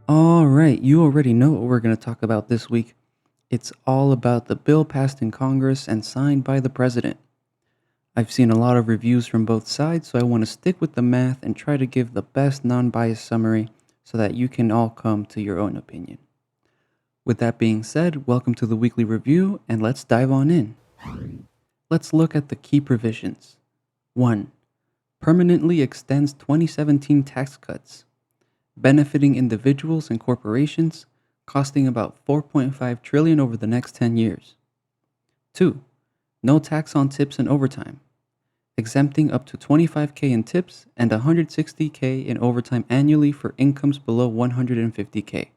All right, you already know what we're going to talk about this week. It's all about the bill passed in Congress and signed by the president. I've seen a lot of reviews from both sides, so I want to stick with the math and try to give the best non biased summary so that you can all come to your own opinion. With that being said, welcome to the weekly review and let's dive on in. Let's look at the key provisions. 1. Permanently extends 2017 tax cuts, benefiting individuals and corporations, costing about 4.5 trillion over the next 10 years. 2. No tax on tips and overtime, exempting up to 25k in tips and 160k in overtime annually for incomes below 150k.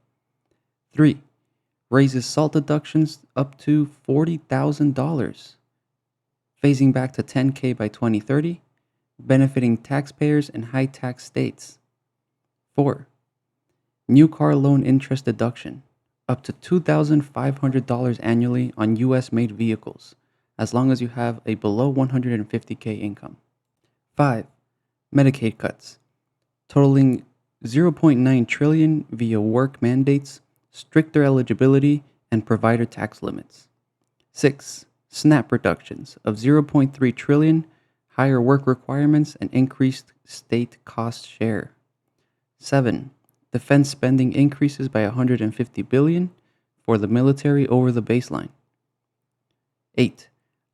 3. Raises SALT deductions up to $40,000, phasing back to 10k by 2030, benefiting taxpayers in high tax states. 4. New car loan interest deduction, up to $2,500 annually on US made vehicles, as long as you have a below 150k income. 5. Medicaid cuts, totaling 0.9 trillion via work mandates, stricter eligibility, and provider tax limits. 6. SNAP reductions of 0.3 trillion, higher work requirements, and increased state cost share. 7. Defense spending increases by 150 billion for the military over the baseline. 8.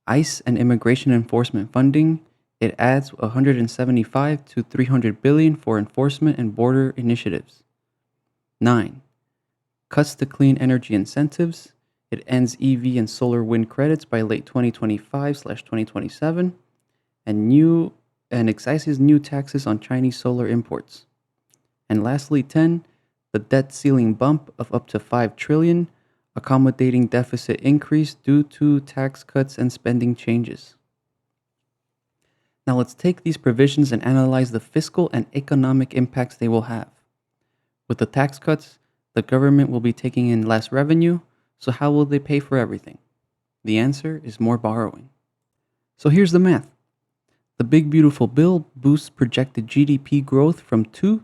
ICE and immigration enforcement funding. It adds 175 to 300 billion for enforcement and border initiatives. 9. Cuts to clean energy incentives. It ends EV and solar wind credits by late 2025/2027 and excises new taxes on Chinese solar imports. And lastly, 10, the debt ceiling bump of up to 5 trillion, accommodating deficit increase due to tax cuts and spending changes. Now let's take these provisions and analyze the fiscal and economic impacts they will have. With the tax cuts, the government will be taking in less revenue, so how will they pay for everything? The answer is more borrowing. So here's the math. The big beautiful bill boosts projected GDP growth from 2%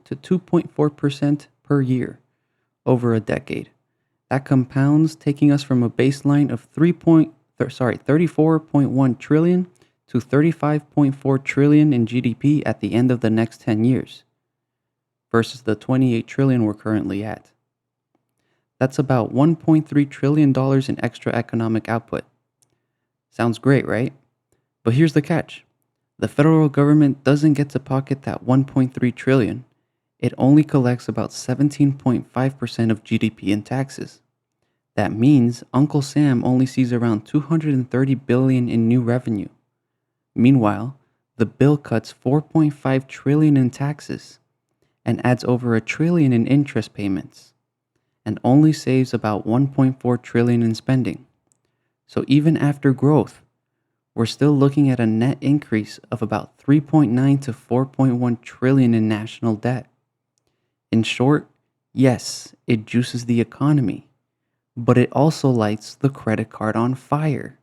to 2.4% per year over a decade. That compounds, taking us from a baseline of 34.1 trillion to 35.4 trillion in GDP at the end of the next 10 years, versus the 28 trillion we're currently at. That's about $1.3 trillion in extra economic output. Sounds great, right? But here's the catch. The federal government doesn't get to pocket that 1.3 trillion. It only collects about 17.5% of GDP in taxes. That means Uncle Sam only sees around 230 billion in new revenue. Meanwhile, the bill cuts 4.5 trillion in taxes and adds over a trillion in interest payments and only saves about 1.4 trillion in spending. So even after growth, we're still looking at a net increase of about 3.9 to 4.1 trillion in national debt. In short, yes, it juices the economy, but it also lights the credit card on fire.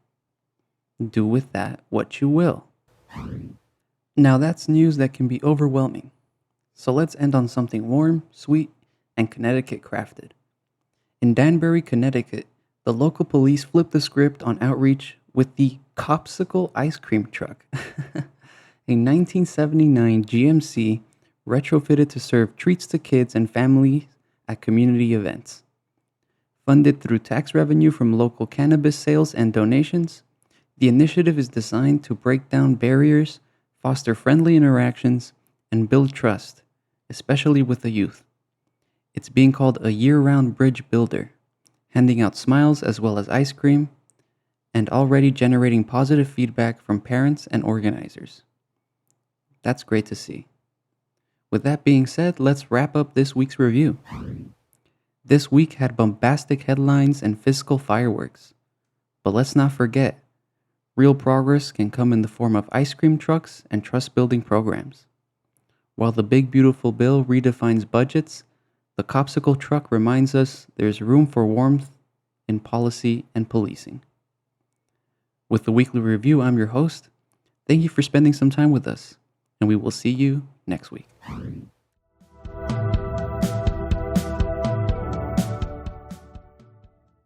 Do with that what you will. Now that's news that can be overwhelming. So let's end on something warm, sweet, and Connecticut crafted. In Danbury, Connecticut, the local police flipped the script on outreach with the Copsicle ice cream truck, a 1979 GMC retrofitted to serve treats to kids and families at community events. Funded through tax revenue from local cannabis sales and donations, the initiative is designed to break down barriers, foster friendly interactions, and build trust, especially with the youth. It's being called a year-round bridge builder, handing out smiles as well as ice cream, and already generating positive feedback from parents and organizers. That's great to see. With that being said, let's wrap up this week's review. This week had bombastic headlines and fiscal fireworks. But let's not forget, real progress can come in the form of ice cream trucks and trust-building programs. While the big beautiful bill redefines budgets, the Copsicle truck reminds us there's room for warmth in policy and policing. With the weekly review, I'm your host. Thank you for spending some time with us, and we will see you next week.